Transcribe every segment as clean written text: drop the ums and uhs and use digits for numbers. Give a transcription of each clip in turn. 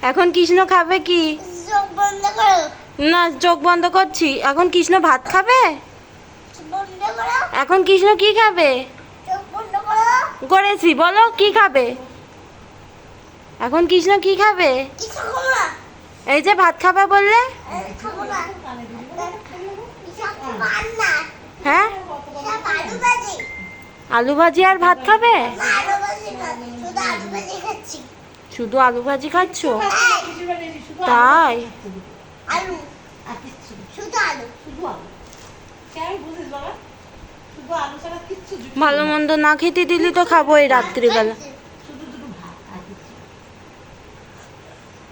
এখন কৃষ্ণ খাবে কি? চোখ বন্ধ করো। না, চোখ বন্ধ করছি। এখন কৃষ্ণ ভাত খাবে? চোখ বন্ধ করো। এখন কৃষ্ণ কি খাবে? চোখ বন্ধ করো। করেছি, বলো কি খাবে? এখন কৃষ্ণ কি খাবে? কিছু খাবো না। এই যে ভাত খাবে বললে। খাবো না। সব খাবার না। হ্যাঁ, সব আলু ভাজি। আলু ভাজি আর ভাত খাবে? না, আলু ভাজি না, শুধু আলু ভাজি খাচ্ছি। শুধু আলু ভাজি খাচ্ছ? হ্যাঁ, তাই? আলু, শুধু আলু। ভালো মন্দ না খেতে দিলি তো খাবো এই রাত্রিবেলা।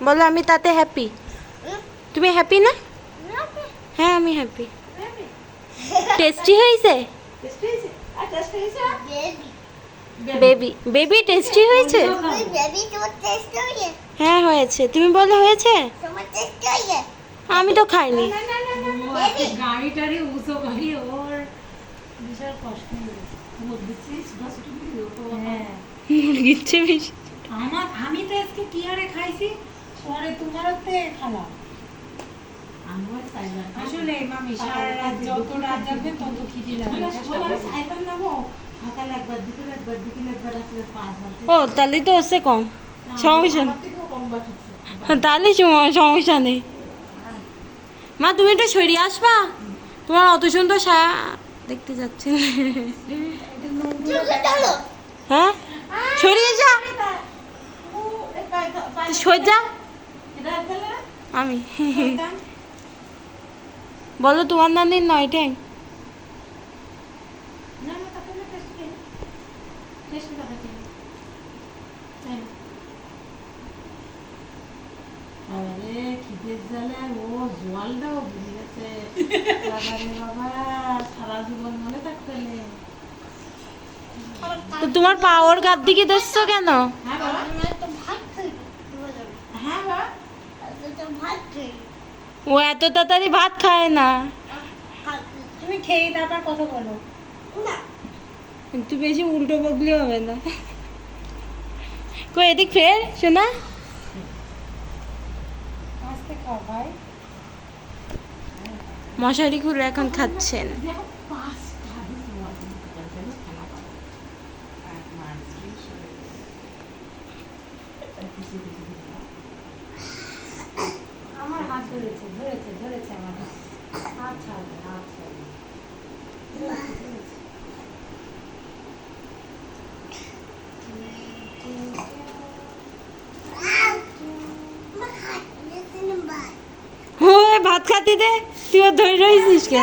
বলো আমি তাতে হ্যাপি। তুমি হ্যাপি না? হ্যাঁ আমি হ্যাপি। টেস্টি হয়েছে? বেবি বেবি টেস্টি হয়েছে? বেবি তোমার টেস্ট হয়েছে? হ্যাঁ হয়েছে। তুমি বলো হয়েছে? তোমার টেস্ট হয়েছে? আমি তো খাইনি। গাড়ি টাড়ি উঁচু গাড়ি ওর বিশাল কষ্ট বুঝছিস হ্যাঁ মুরগির চেয়ে বেশি। আমি তো আজকে কি হারে খাইছি পরে তোমারও তো খালাম আসলে মামি সারা রাত যত রাত যাবে তত খিদে লাগবে সাইকেল নামো সকালে একবার দুপুরে একবার বিকেলে একবার রাত্রে 5 ও তাহলে তো হচ্ছে কম, সমস্যা নেই। তাহলে সমস্যা নেই। মা তুমি একটু সরিয়ে আসবা, তোমার অত সুন্দর সায়া দেখতে যাচ্ছে। চোখে চলো। হ্যাঁ সরিয়ে যা, সরে যা। আমি বলো তোমার নানির 9 ট্যাং। আরে খিদের জ্বালায় ও জলটাও বুঝে গেছে বাবা সারা জীবন মনে থাকতে নেই তো তোমার পাওয়ার গাদ দিকে দেখছো কেন? হ্যাঁ বাবা আমি তো ভাত খাই। হ্যাঁ বাবা তো ভাত খাই। ও এত তাড়াতাড়ি ভাত খায় না। তুমি খেয়ে তারপর কথা বলো না, একটু বেশি উল্টো বকলে হবে না। কই এদিক ফের শোনা। আস্তে খাও ভাই মশারি খুলে এখন খাচ্ছেন। দেখো 5টা আমার হাত ধরেছে ধরেছে ধরেছে আমার হাত হাত ছাড়বে হাত ছাড়বে মা খাচ্ছি না ভাত। ও ভাত খাতে দে, তুই ওর ধরে রয়েছিস কে?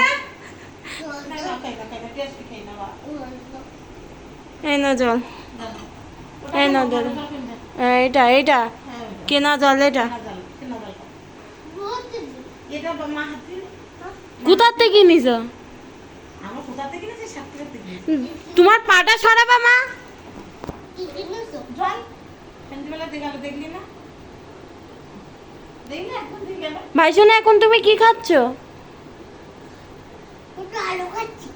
এই না জল, এই না জল, এইটা এইটা কেনা জল এটা। এটা মা হাতে কোথার থেকে নিছ? আমার কোথা থেকে কিনেছে সাতটা থেকে তোমার পাটা সরাবা মা। কি কিনেছো? জল সন্ধ্যেবেলা দেখাল দেখলি না দেখলি এখন দিয়ে গেল ভাই শোনা এখন তুমি কি খাচ্ছ? একটু আলু খাচ্ছি।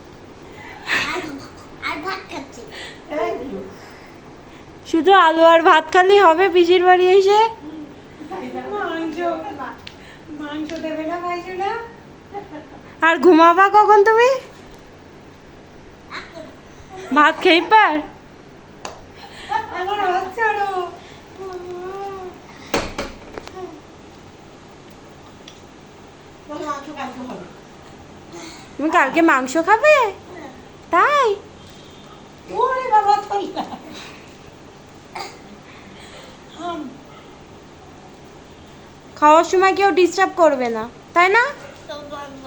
আলু আর ভাত খাচ্ছি। শুধু আলু আর ভাত খালি হবে পিসির বাড়ি এসে? মাংস মাংস দেবে না ভাইসো না আর ঘুমাবা কখন তুমি? ভাত খেয়ে পার? আমার হাত ছাড়ো বলো মাংস কালকে হবে তুমি কালকে মাংস খাবে? তাই? ওরে বাবা তোলা খাওয়ার সময় কেউ ডিস্টার্ব করবে না, তাই না? তো বন্ধ।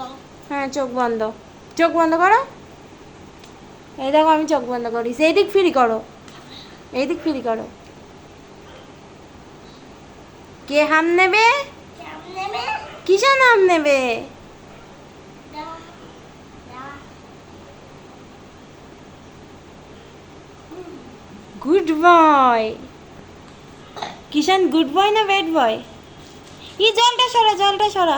হ্যাঁ চোখ বন্ধ, চোখ বন্ধ করো। এই দেখো আমি চোখ বন্ধ করি, এই দিক ফ্রি করো, এই দিক ফ্রি করো। কে হাম নেবে? কেমন নেবে? কিসের নাম নেবে? দাও, দাও। Good boy. কিষান গুড বয় না ব্যাড বয়? ই জলটা সরা, জলটা সরা।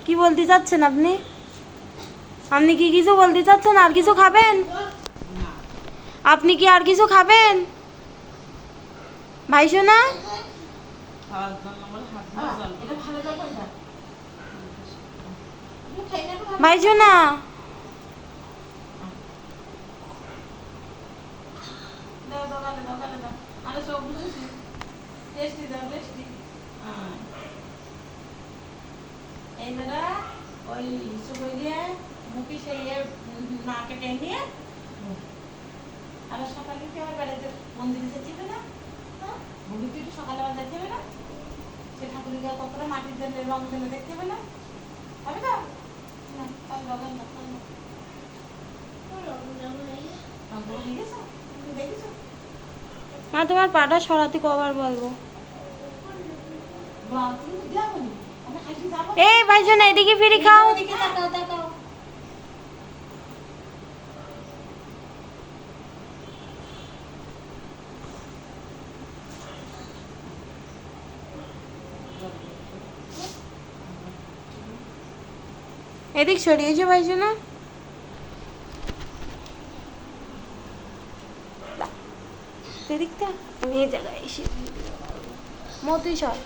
কি বলতে চাচ্ছেন আপনি? আপনি কি কিছু বলতে চাচ্ছেন? আর কিছু খাবেন? আপনি কি আর কিছু খাবেন? ভাই শোনা খাওয়ার জন্য বলে হাত দিয়ে জল এটা ভালো জল কোনটা তুমি খাই না তো ভাই শোনা দাও দাও গালে দাও আরে সব বুঝেছি টেস্টি দাও টেস্টি এই মেয়েরা ওই সুবই দিয়ে মুখে সেই নাকে টেনে আর সকালে কি আমার বাড়িতে মন্দিরে যেতে না মন্দিরে একটু সকালে আবার দেখতে হবে না সে ঠাকুরকে কতটা মাটির জন্য রং জন্য দেখতে হবে না হবে তো না কাল লগন না কাল রং হয়ে গেছে তুমি দেখেছো মা তোমার পাটা সরাতে কবার বলবো বা তুমি যাবো না আমরা খাইতে যাবো এই ভাই শোনা এদিকে ফিরে খাও এদিকে তাকাও তাকাও এদিক সরিয়েছো ভাই শোনা এদিকটা আমি এই জায়গায় এসে মতুই সর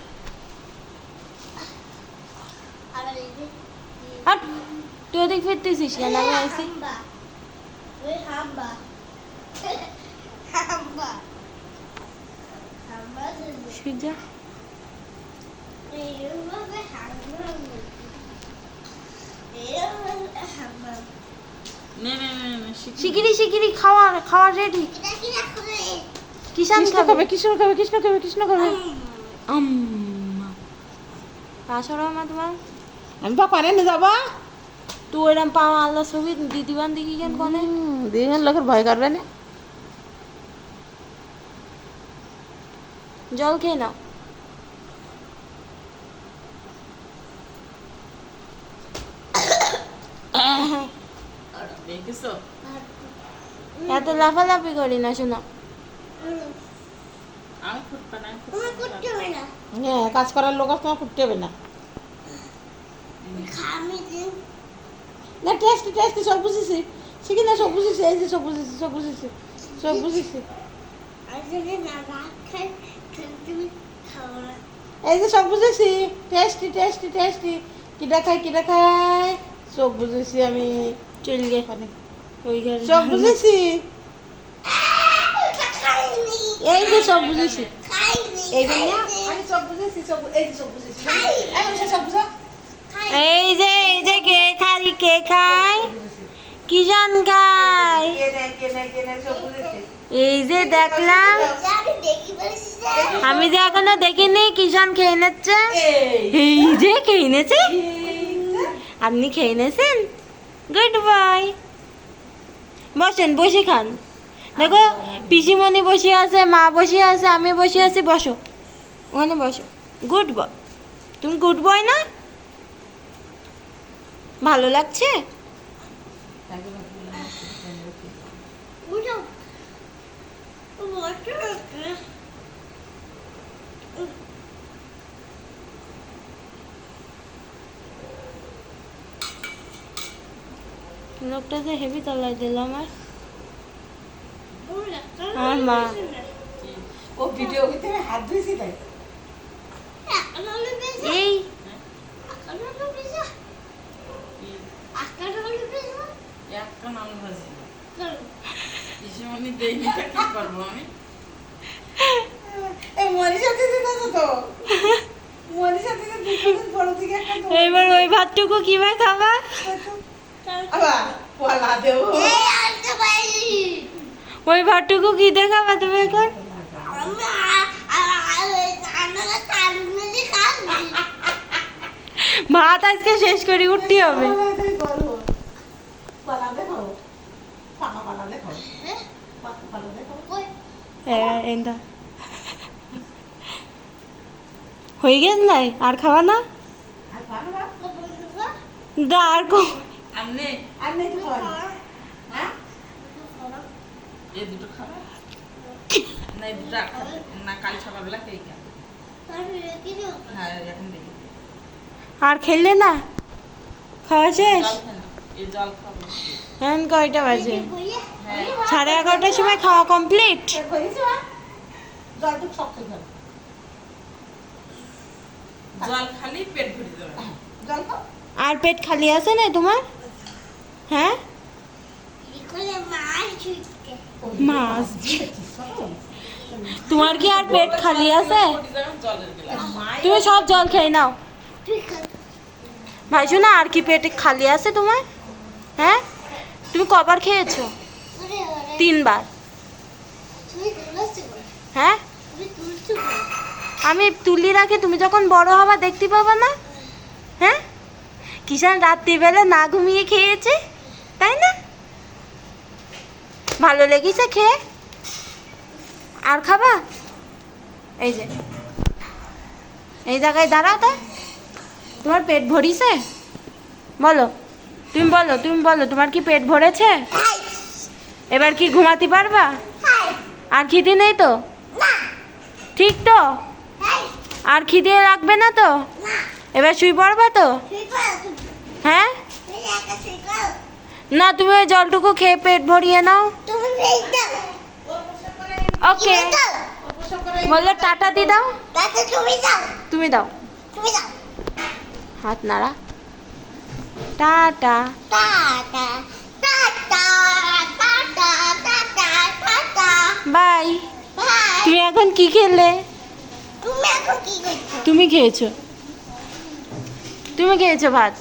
আবার এই যে হাট তুই ওদিক ফিরতেছিস কেন আমি আইসি হাম্বা ওই হাম্বা হাম্বা হাম্বা সুজা এইভাবে হাম্বা এইভাবে হাম্বা নে নে নে নে শিগগিরি শিগগিরি খাওয়ার রেডি এটা কি রাখবে কিষান কৃষ্ণ খাবে খাবে কৃষ্ণ খাবে কৃষ্ণ খাবে কৃষ্ণ খাবে আম্মা পাশরা মা তোমার আমি বাপা রে যাবা তুই এরম পাওয়া আল্লাহ ছবি দিদিবান দেখি কেন কোনে দেখেন লোকের ভয় করবে না জল খেয়ে নাও দেখেছো এত লাফালাফি করি না শোনো আমি ফুটবে না তোমার করতে হবে না হ্যাঁ কাজ করার লোক আছে তোমার ফুটতে হবে না খামি দিন না টেস্টি টেস্টি সব বুঝেছি শিখি না সব বুঝেছি এই যে সব বুঝেছি সব বুঝেছি সব বুঝেছি আর যদি না ভাত খাই তুমি খাবো না এই যে সব বুঝেছি টেস্টি টেস্টি টেস্টি কিটা খাই সব বুঝেছি আমি চল গে ওই ঘরে সব বুঝেছি খাইনি এই যে সব বুঝেছি খাইনি এই যে না আমি সব বুঝেছি সব এই যে সব বুঝেছি এখন সব বুঝা এই যে কে খায় কিষান খায় কে না সব বুঝেছি এই যে দেখলাম আমি দেখি বলছি আমি যে এখনো দেখিনি কিষান খেয়ে নিচ্ছে এই যে খেয়ে নিয়েছে আপনি খেয়ে নিয়েছেন গুড বাই বসেন বসে খান দেখো পিসিমণি বসে আছে মা বসে আছে আমি বসে আছি বসো ওখানে বসো গুড বয় তুমি গুড বয় না ভালো লাগছে উঠো ওটা লোকটা যে হেভি তলায় দিল আমার আমার মা ও ভিডিও করতে হাত ধুইছি তাই এই একটা নাম ভাজি আমি দেইনি তা কি করবো আমি এই মনীষা দিদি কাছে তো মনীষা দিদি দুদিন বড় থেকে একটা তো এবার ওই ভাতটুকু কিভাবে খাবা আবার পোলা দেব ওই ভাতটুকু কি দেখাবা তুমি এখন ভাত আজকে শেষ করে উঠতে হবে পোলা দেখো পাকা পালা দেখো পাকা পালা দেখো হ্যাঁ এন্দা হয়ে গেছে নাই আর খাওয়া না আর পাকা না দা আর কো আমনে আমনে তো খাওয়া হ্যাঁ এই দুটো খাবে না এই দুটো খাবে না কাল সকালবেলা খেয়ে গেল হ্যাঁ এখন দেখি আর খেললে না খাওয়া শেষ জল খেয়ে নাও। এই জল খাবো এখন কয়টা বাজে হ্যাঁ 11:30টার সময় খাওয়া কমপ্লিট জলটুক শক্ত জল জল খালি পেট ভরে যাবে। জল খাও আর পেট খালি আছে না তোমার? হ্যাঁ এখানে মাছ ছুটছে। মাছ। তোমার কি আর পেট খালি আছে? জলের গ্লাস তুমি সব জল খেয়ে নাও। তুই খা। ভাইসু না আর কি পেটে খালি আছে তোমার? হ্যাঁ তুমি কবার খেয়েছো? ওরে ওরে 3 বার। তুমি তুলছো বল। হ্যাঁ তুমি তুলছো বল। আমি তুলি রাখি, তুমি যখন বড় হবা দেখতে পাবা না। হ্যাঁ কিষান রাত্রিবেলা না ঘুমিয়ে খেয়েছে, তাই না? ভালো লেগেছে খেয়ে? আর খাবা? এই যে এই জায়গায় দাঁড়াও তো। তোমার পেট ভরিছে? বলো, তুমি বলো, তুমি বলো, তোমার কি পেট ভরেছে? হাই এবার কি ঘুমাতে পারবা? হাই আর খিদে নেই তো? না ঠিক তো? হাই আর খিদে লাগবে না তো? না এবার শুই পড়বা তো? তুই কর তুমি। হ্যাঁ তুই একা তুই কর। না, তুমি ওই জলটুকু খেয়ে পেট ভরিয়ে নাও। তুমি বেশ দাও। ওকে, তুমি দাও। বললো টাটা দি দাও। তাতে তুমি দাও। তুমি দাও, তুমি দাও। হাত নাড়া। Tata. Tata tata tata tata tata. Bye. Bye. তুমি এখন কি খেলে? তুমি এখন কি করছো? তুমি খেয়েছো, তুমি খেয়েছো ভাত।